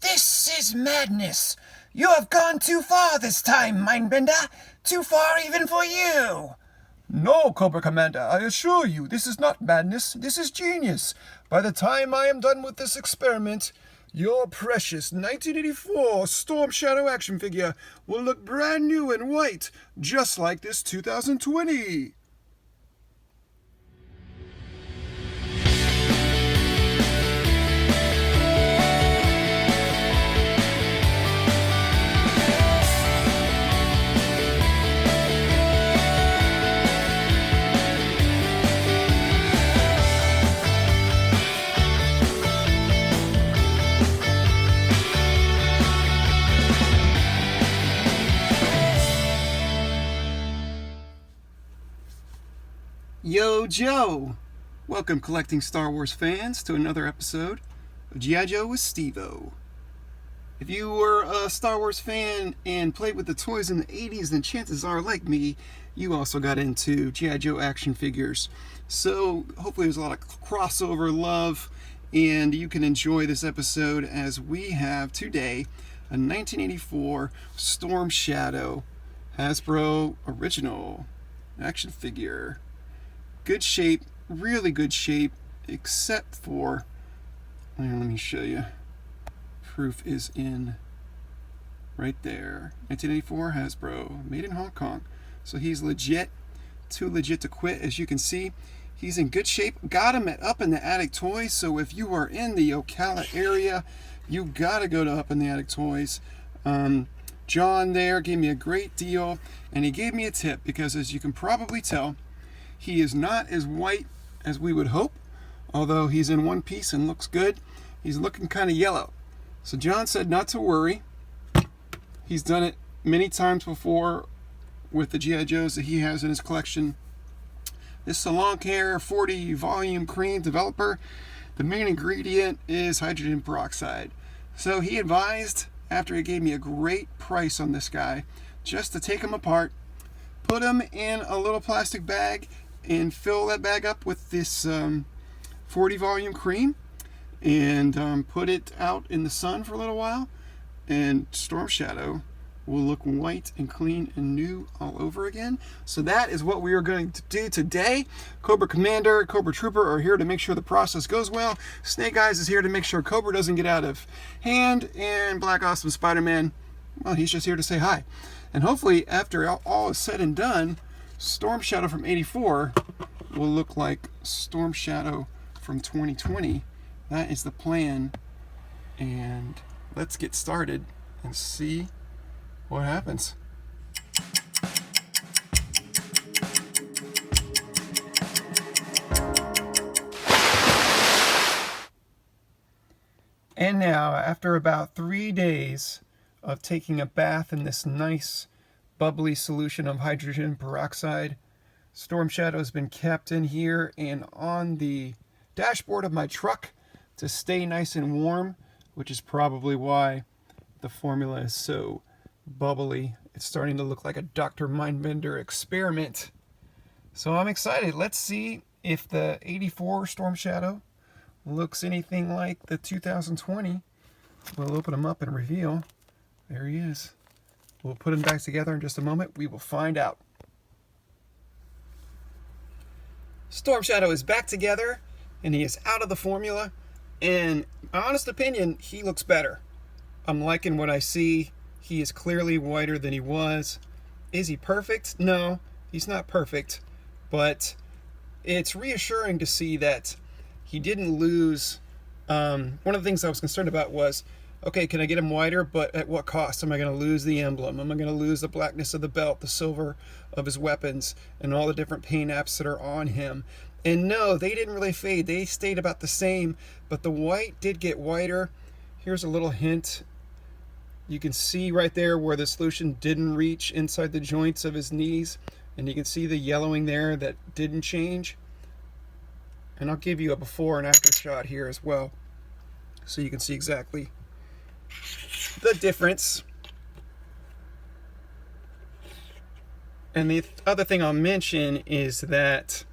This is madness. You have gone too far this time, Mindbender. Too far even for you. No, Cobra Commander, I assure you, this is not madness, this is genius. By the time I am done with this experiment, your precious 1984 Storm Shadow action figure will look brand new and white, just like this 2020. Yo, Joe! Welcome, collecting Star Wars fans, to another episode of GI Joe with SteveO. If you were a Star Wars fan and played with the toys in the 80s, then chances are, like me, you also got into GI Joe action figures. So hopefully there's a lot of crossover love, and you can enjoy this episode as we have today a 1984 Storm Shadow Hasbro original action figure. Good shape, really good shape, except for, let me show you. Proof is in right there. 1984 Hasbro, made in Hong Kong. So he's legit, too legit to quit. As you can see, he's in good shape. Got him at Up in the Attic Toys. So if you are in the Ocala area, you gotta go to Up in the Attic Toys. John there gave me a great deal, and he gave me a tip because, as you can probably tell, he is not as white as we would hope, although he's in one piece and looks good. He's looking kind of yellow. So John said not to worry. He's done it many times before with the GI Joes that he has in his collection. This is a long hair 40 volume cream developer. The main ingredient is hydrogen peroxide. So he advised, after he gave me a great price on this guy, just to take him apart, put him in a little plastic bag, and fill that bag up with this 40 volume cream, and put it out in the sun for a little while, and Storm Shadow will look white and clean and new all over again. So that is what we are going to do today. Cobra Commander, Cobra Trooper are here to make sure the process goes well. Snake Eyes is here to make sure Cobra doesn't get out of hand, and Black Awesome Spider-Man, well, he's just here to say hi. And hopefully, after all is said and done, Storm Shadow from 84 will look like Storm Shadow from 2020. That is the plan. And let's get started and see what happens. And now, after about 3 days of taking a bath in this nice bubbly solution of hydrogen peroxide, Storm Shadow has been kept in here and on the dashboard of my truck to stay nice and warm, which is probably why the formula is so bubbly. It's starting to look like a Dr. Mindbender experiment. So I'm excited. Let's see if the 84 Storm Shadow looks anything like the 2020. We'll open them up and reveal. There he is. We'll put them back together in just a moment. We will find out. Storm Shadow is back together, and he is out of the formula. In my honest opinion, he looks better. I'm liking what I see. He is clearly whiter than he was. Is he perfect? No, he's not perfect. But it's reassuring to see that he didn't lose. One of the things I was concerned about was, okay, can I get him whiter, but at what cost? Am I going to lose the emblem? Am I going to lose the blackness of the belt, the silver of his weapons, and all the different paint apps that are on him? And no, they didn't really fade. They stayed about the same, but the white did get whiter. Here's a little hint. You can see right there where the solution didn't reach inside the joints of his knees, and you can see the yellowing there that didn't change. And I'll give you a before and after shot here as well, so you can see exactly the difference. And the other thing I'll mention is that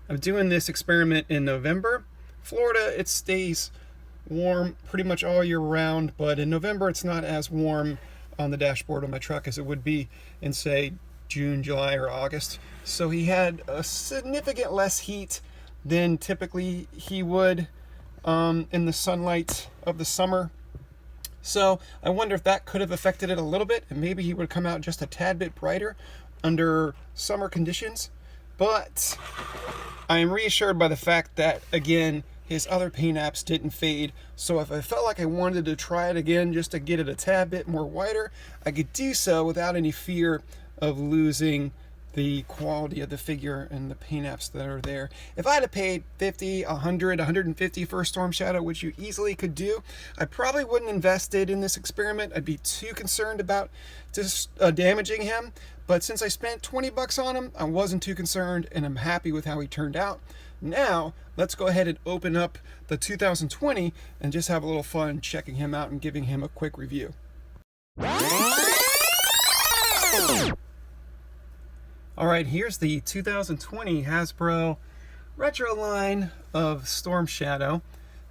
I'm doing this experiment in November. Florida, it stays warm pretty much all year round, but in November it's not as warm on the dashboard of my truck as it would be in, say, June, July, or August. So he had a significant less heat than typically he would in the sunlight of the summer. So I wonder if that could have affected it a little bit, and maybe he would come out just a tad bit brighter under summer conditions. But I am reassured by the fact that, again, his other paint apps didn't fade. So if I felt like I wanted to try it again just to get it a tad bit more whiter, I could do so without any fear of losing the quality of the figure and the paint apps that are there. If I had paid $50, $100, $150 for a Storm Shadow, which you easily could do, I probably wouldn't invested in this experiment. I'd be too concerned about just damaging him. But since I spent $20 on him, I wasn't too concerned, and I'm happy with how he turned out. Now, let's go ahead and open up the 2020 and just have a little fun checking him out and giving him a quick review. Alright, here's the 2020 Hasbro retro line of Storm Shadow.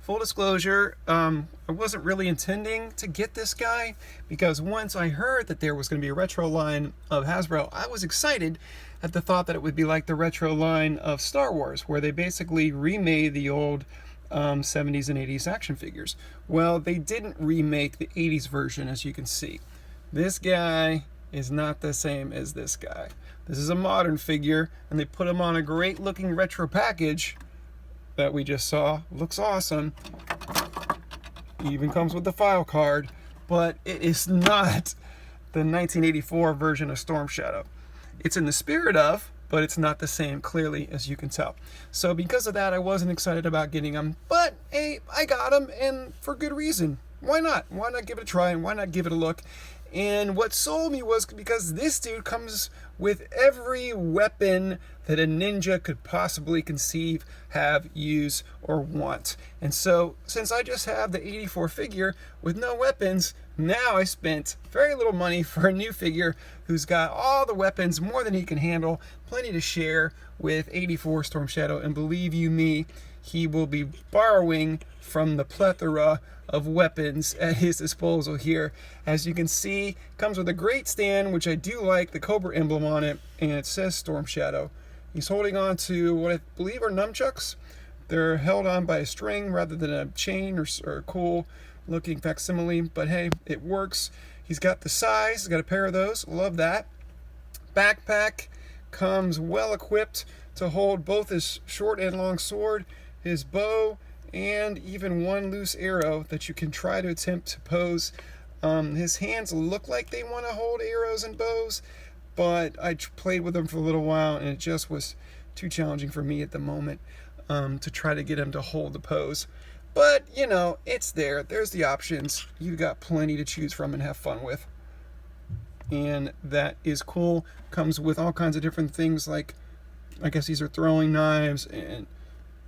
Full disclosure, I wasn't really intending to get this guy, because once I heard that there was going to be a retro line of Hasbro, I was excited at the thought that it would be like the retro line of Star Wars, where they basically remade the old 70s and 80s action figures. Well, they didn't remake the 80s version, as you can see. This guy is not the same as this guy. This is a modern figure, and they put him on a great looking retro package that we just saw. Looks awesome. Even comes with the file card, but it is not the 1984 version of Storm Shadow. It's in the spirit of, but it's not the same, clearly, as you can tell. So because of that, I wasn't excited about getting him, but hey, I got him, and for good reason. Why not? Why not give it a try, and why not give it a look? And what sold me was because this dude comes with every weapon that a ninja could possibly conceive, have, use, or want. And so, since I just have the 84 figure with no weapons, now I spent very little money for a new figure who's got all the weapons, more than he can handle, plenty to share with 84 Storm Shadow, and believe you me, he will be borrowing from the plethora of weapons at his disposal here. As you can see, comes with a great stand, which I do like, the Cobra emblem on it, and it says Storm Shadow. He's holding on to what I believe are nunchucks. They're held on by a string rather than a chain or a cool looking facsimile, but hey, it works. He's got the size, he's got a pair of those, love that. Backpack comes well equipped to hold both his short and long sword, his bow, and even one loose arrow that you can try to attempt to pose. His hands look like they want to hold arrows and bows, but I played with them for a little while and it just was too challenging for me at the moment to try to get him to hold the pose. But, you know, it's there. There's the options. You got plenty to choose from and have fun with. And that is cool. Comes with all kinds of different things, like, I guess these are throwing knives and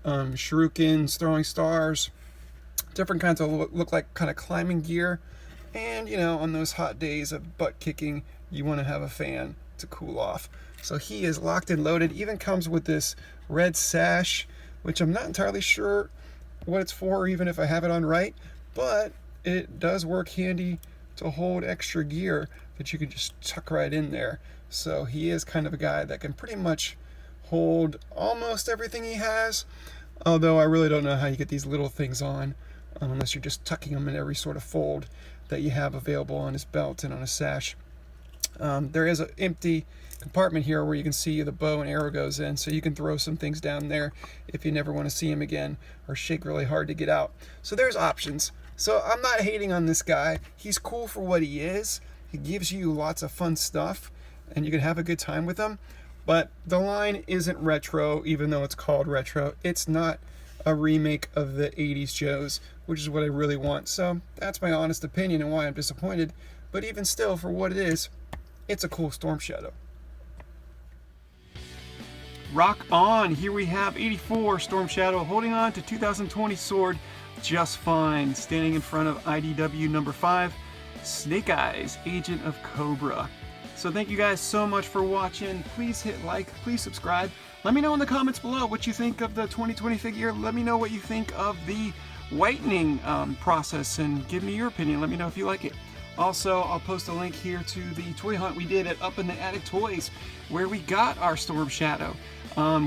shurikens, throwing stars, different kinds of look like kind of climbing gear. And, you know, on those hot days of butt kicking, you want to have a fan to cool off. So he is locked and loaded. Even comes with this red sash, which I'm not entirely sure what it's for, even if I have it on right, but it does work handy to hold extra gear that you can just tuck right in there. So he is kind of a guy that can pretty much hold almost everything he has, although I really don't know how you get these little things on unless you're just tucking them in every sort of fold that you have available on his belt and on his sash. There is an empty compartment here where you can see the bow and arrow goes in, so you can throw some things down there if you never want to see him again or shake really hard to get out. So there's options. So I'm not hating on this guy. He's cool for what he is. He gives you lots of fun stuff and you can have a good time with him. But the line isn't retro, even though it's called retro. It's not a remake of the 80s Joes, which is what I really want. So that's my honest opinion and why I'm disappointed. But even still, for what it is, it's a cool Storm Shadow. Rock on! Here we have 84 Storm Shadow holding on to 2020 sword just fine, standing in front of IDW number 5, Snake Eyes, Agent of Cobra. So thank you guys so much for watching. Please hit like, please subscribe. Let me know in the comments below what you think of the 2020 figure. Let me know what you think of the whitening process and give me your opinion. Let me know if you like it. Also, I'll post a link here to the toy hunt we did at Up in the Attic Toys, where we got our Storm Shadow.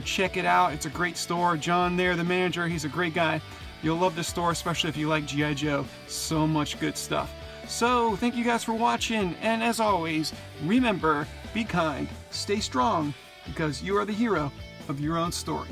Check it out. It's a great store. John there, the manager, he's a great guy. You'll love this store, especially if you like GI Joe. So much good stuff. So, thank you guys for watching, and as always, remember, be kind, stay strong, because you are the hero of your own story.